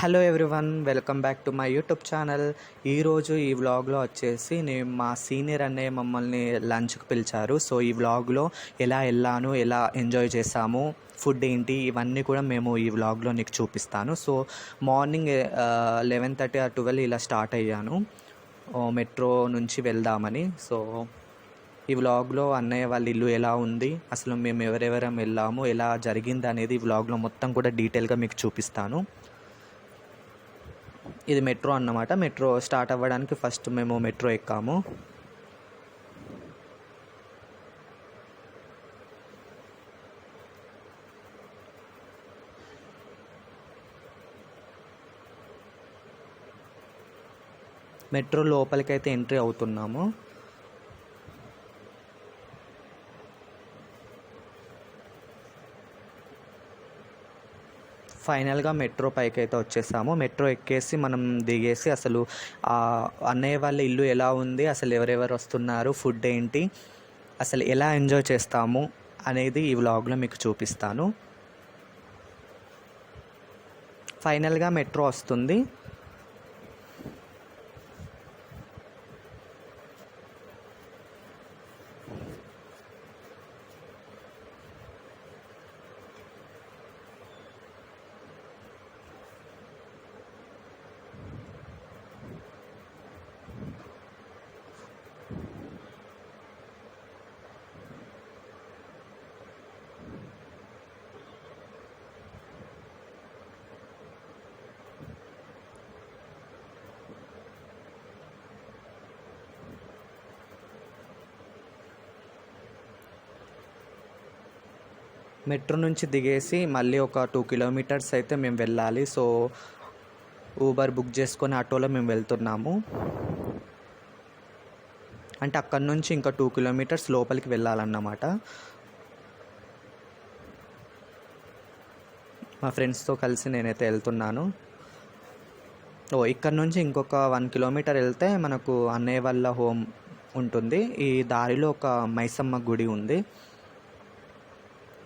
Hello everyone, welcome back to my YouTube channel. ఈరోజు ఈ వ్లాగ్లో వచ్చేసి నేను మా సీనియర్ అన్నయ్య మమ్మల్ని లంచ్కి పిలిచారు. సో ఈ వ్లాగ్లో ఎలా వెళ్ళాను, ఎలా ఎంజాయ్ చేసాము, ఫుడ్ ఏంటి, ఇవన్నీ కూడా మేము ఈ వ్లాగ్లో నీకు చూపిస్తాను. సో మార్నింగ్ 11:30 or 12 ఇలా స్టార్ట్ అయ్యాను మెట్రో నుంచి వెళ్దామని. సో ఈ వ్లాగ్లో అన్నయ్య వాళ్ళ ఇల్లు ఎలా ఉంది, అసలు మేము ఎవరెవరం వెళ్ళాము, ఎలా జరిగింది అనేది ఈ వ్లాగ్లో మొత్తం కూడా డీటెయిల్గా మీకు చూపిస్తాను. ఇది మెట్రో అన్నమాట. మెట్రో స్టార్ట్ అవ్వడానికి ఫస్ట్ మేము మెట్రో ఎక్కాము. మెట్రో లోపలికైతే ఎంట్రీ అవుతున్నాము. ఫైనల్గా మెట్రో పైకి అయితే వచ్చేసాము. మెట్రో ఎక్కేసి మనం దిగేసి అసలు అన్నయ్య వాళ్ళ ఇల్లు ఎలా ఉంది, అసలు ఎవరెవరు వస్తున్నారు, ఫుడ్ ఏంటి, అసలు ఎలా ఎంజాయ్ చేస్తాము అనేది ఈ వ్లాగ్లో మీకు చూపిస్తాను. ఫైనల్గా మెట్రో వస్తుంది. మెట్రో నుంచి దిగేసి మళ్ళీ ఒక 2 kilometers అయితే మేము వెళ్ళాలి. సో ఊబర్ బుక్ చేసుకొని ఆటోలో మేము వెళ్తున్నాము. అంటే అక్కడి నుంచి ఇంకా 2 kilometers లోపలికి వెళ్ళాలన్నమాట. మా ఫ్రెండ్స్తో కలిసి నేనైతే వెళ్తున్నాను. ఇక్కడ నుంచి ఇంకొక 1 kilometer వెళ్తే మనకు అన్నయ్య వాళ్ళ హోమ్ ఉంటుంది. ఈ దారిలో ఒక మైసమ్మ గుడి ఉంది.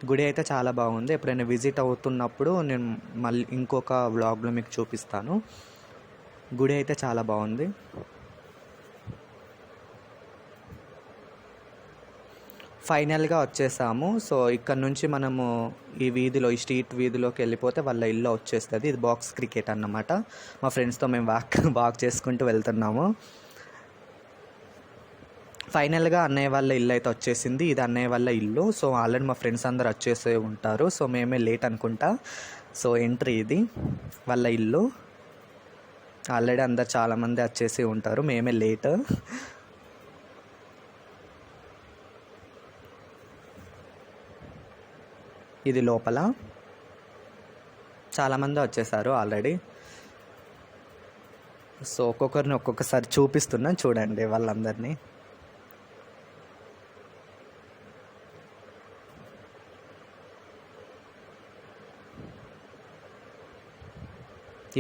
గుడి అయితే చాలా బాగుంది. ఎప్పుడైనా విజిట్ అవుతున్నప్పుడు నేను మళ్ళీ ఇంకొక వ్లాగ్లో మీకు చూపిస్తాను. గుడి అయితే చాలా బాగుంది. ఫైనల్గా వచ్చేసాము. సో ఇక్కడ నుంచి మనము ఈ స్ట్రీట్ వీధిలోకి వెళ్ళిపోతే వాళ్ళ ఇల్లు వచ్చేస్తుంది. ఇది బాక్స్ క్రికెట్ అన్నమాట. మా ఫ్రెండ్స్తో మేము వాక్ చేసుకుంటూ వెళ్తున్నాము. ఫైనల్గా అన్నయ్య వాళ్ళ ఇల్లు అయితే వచ్చేసింది. ఇది అన్నయ్య వాళ్ళ ఇల్లు. సో ఆల్రెడీ మా ఫ్రెండ్స్ అందరు వచ్చేసే ఉంటారు. సో మేమే లేట్ అనుకుంటా. సో ఎంట్రీ ఇది వాళ్ళ ఇల్లు. ఆల్రెడీ అందరు చాలామంది వచ్చేసి ఉంటారు, మేమే లేట్. ఇది లోపల చాలామంది వచ్చేసారు ఆల్రెడీ. సో ఒక్కొక్కరిని ఒక్కొక్కసారి చూపిస్తున్నాను, చూడండి వాళ్ళందరినీ.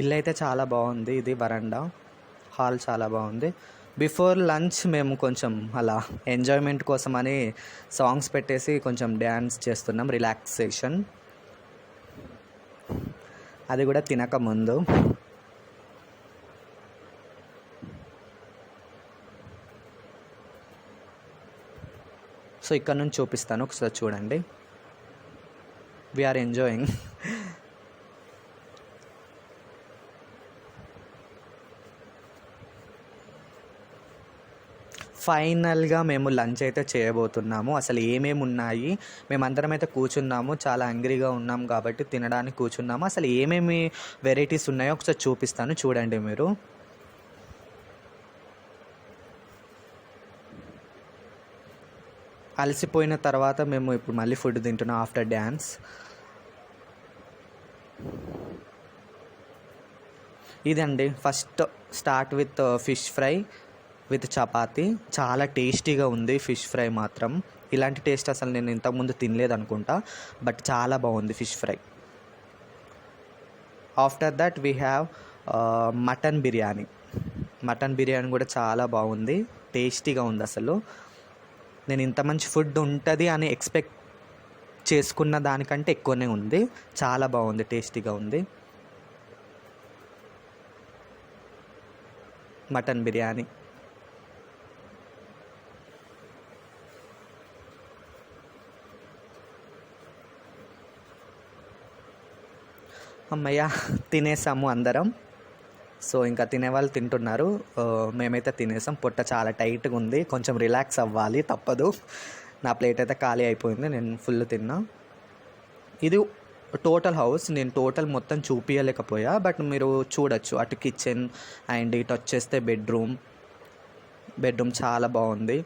ఇల్లు అయితే చాలా బాగుంది. ఇది వరండా హాల్ చాలా బాగుంది. బిఫోర్ లంచ్ మేము కొంచెం అలా ఎంజాయ్మెంట్ కోసం అని సాంగ్స్ పెట్టేసి కొంచెం డ్యాన్స్ చేస్తున్నాం, రిలాక్సేషన్. అది కూడా తినక ముందు. సో ఇక్కడ నుంచి చూపిస్తాను, ఒకసారి చూడండి. We're enjoying. ఫైనల్గా మేము లంచ్ అయితే చేయబోతున్నాము. అసలు ఏమేమి ఉన్నాయి, మేమందరం అయితే కూర్చున్నాము, చాలా హంగ్రీగా ఉన్నాం కాబట్టి తినడానికి కూర్చున్నాము. అసలు ఏమేమి వెరైటీస్ ఉన్నాయో ఒకసారి చూపిస్తాను, చూడండి మీరు. అలసిపోయిన తర్వాత మేము ఇప్పుడు మళ్ళీ ఫుడ్ తింటున్నాం ఆఫ్టర్ డ్యాన్స్. ఇదండి first start with fish fry with chapati. చాలా టేస్టీగా ఉంది ఫిష్ ఫ్రై మాత్రం. ఇలాంటి టేస్ట్ అసలు నేను ఇంతకుముందు తినలేదు అనుకుంటా, బట్ చాలా బాగుంది fish fry. After that we have mutton biryani. Mutton biryani కూడా చాలా బాగుంది, టేస్టీగా ఉంది. అసలు నేను ఇంత మంచి ఫుడ్ ఉంటుంది అని ఎక్స్పెక్ట్ చేసుకున్న దానికంటే ఎక్కువనే ఉంది. చాలా బాగుంది, టేస్టీగా ఉంది. మటన్ బిర్యానీ. అమ్మయ్య, తినేసాము అందరం. సో ఇంకా తినేవాళ్ళు తింటున్నారు, మేమైతే తినేసాం. పొట్ట చాలా టైట్గా ఉంది, కొంచెం రిలాక్స్ అవ్వాలి, తప్పదు. నా ప్లేట్ అయితే ఖాళీ అయిపోయింది, నేను ఫుల్ తిన్నా. ఇది టోటల్ హౌస్, నేను టోటల్ మొత్తం చూపించలేకపోయా, బట్ మీరు చూడొచ్చు. అటు కిచెన్ అండ్ ఇటు వచ్చేస్తే బెడ్రూమ్ చాలా బాగుంది.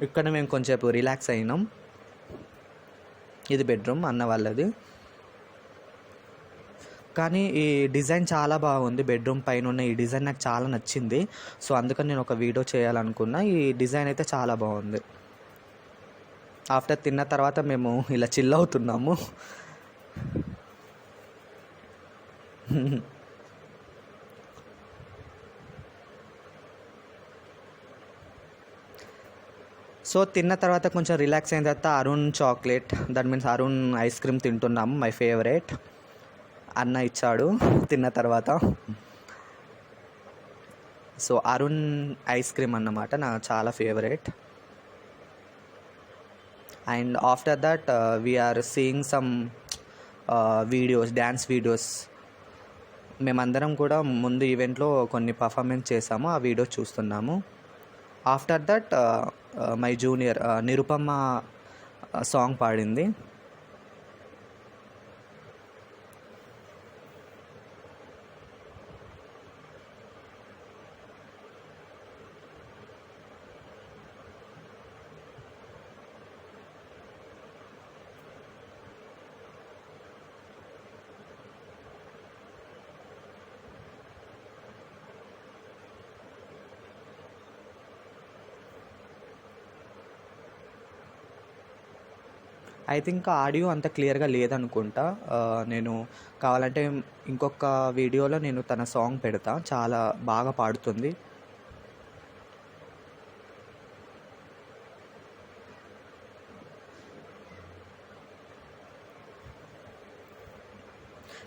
ఇక్కడ మేము కొంచెంసేపు రిలాక్స్ అయినాం. ఇది బెడ్రూమ్ అన్న వాళ్ళది. కానీ ఈ డిజైన్ చాలా బాగుంది, బెడ్రూమ్ పైన ఉన్న ఈ డిజైన్ నాకు చాలా నచ్చింది. సో అందుకని నేను ఒక వీడియో చేయాలనుకున్నా. ఈ డిజైన్ అయితే చాలా బాగుంది. ఆఫ్టర్ తిన్న తర్వాత మేము ఇలా చిల్ అవుతున్నాము. సో తిన్న తర్వాత కొంచెం రిలాక్స్ అయిన తర్వాత Arun chocolate, that means Arun ice cream తింటున్నాము, మై ఫేవరెట్. అన్న ఇచ్చాడు తిన్న తర్వాత. సో అరుణ్ ఐస్ క్రీమ్ అన్నమాట నాకు చాలా favourite. And after that we're seeing some videos, dance videos. మేమందరం కూడా ముందు ఈవెంట్లో కొన్ని పర్ఫార్మెన్స్ చేసాము, ఆ వీడియోస్ చూస్తున్నాము. After that my junior Nirupama song పాడింది. ఐ థింక్ ఆడియో అంత క్లియర్గా లేదనుకుంటా. నేను కావాలంటే ఇంకొక వీడియోలో నేను తన సాంగ్ పెడతా, చాలా బాగా పాడుతుంది.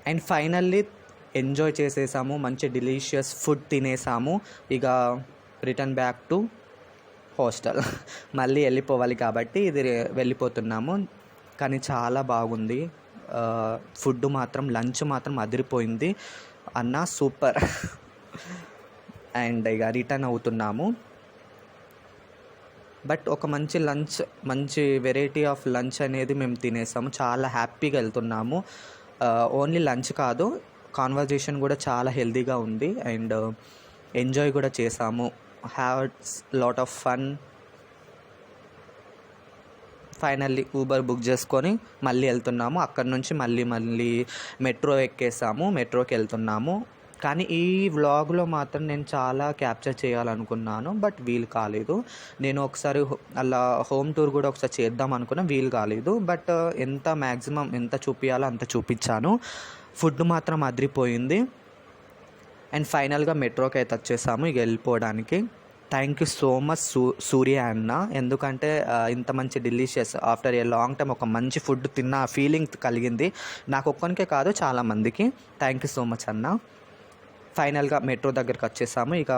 అండ్ ఫైనల్లీ ఎంజాయ్ చేసేసాము, మంచి డెలీషియస్ ఫుడ్ తినేసాము. ఇక రిటర్న్ బ్యాక్ టు హాస్టల్. మళ్ళీ వెళ్ళిపోవాలి కాబట్టి ఇది వెళ్ళిపోతున్నాము. కానీ చాలా బాగుంది ఫుడ్ మాత్రం, లంచ్ మాత్రం అదిరిపోయింది అన్న, సూపర్. అండ్ ఇక రిటర్న్ అవుతున్నాము. బట్ ఒక మంచి లంచ్, మంచి వెరైటీ ఆఫ్ లంచ్ అనేది మేము తినేసాము, చాలా హ్యాపీగా వెళ్తున్నాము. ఓన్లీ లంచ్ కాదు, కాన్వర్జేషన్ కూడా చాలా హెల్తీగా ఉంది. అండ్ ఎంజాయ్ కూడా చేసాము, have lot of fun. Finally Uber book చేసుకొని మళ్ళీ వెళ్తున్నాము. అక్కడి నుంచి మళ్ళీ మెట్రో ఎక్కేసాము, మెట్రోకి వెళ్తున్నాము. కానీ ఈ వ్లాగ్లో మాత్రం నేను చాలా క్యాప్చర్ చేయాలనుకున్నాను, బట్ వీలు కాలేదు. నేను ఒకసారి అలా హోమ్ టూర్ కూడా ఒకసారి చేద్దాం అనుకున్నా, వీలు కాలేదు. బట్ ఎంత మ్యాక్సిమం ఎంత చూపించాలో అంత చూపించాను. ఫుడ్ మాత్రం అదిరిపోయింది. అండ్ ఫైనల్గా మెట్రోకి అయితే వచ్చేసాము ఇక వెళ్ళిపోవడానికి. థ్యాంక్ యూ సో మచ్ సూర్య అన్న, ఎందుకంటే ఇంత మంచి delicious after a long time ఒక మంచి ఫుడ్ తిన్న ఫీలింగ్ కలిగింది నాకు ఒక్కనికే కాదు, చాలామందికి. థ్యాంక్ యూ సో మచ్ అన్న. ఫైనల్గా మెట్రో దగ్గరికి వచ్చేసాము, ఇక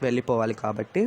వెళ్ళిపోవాలి కాబట్టి.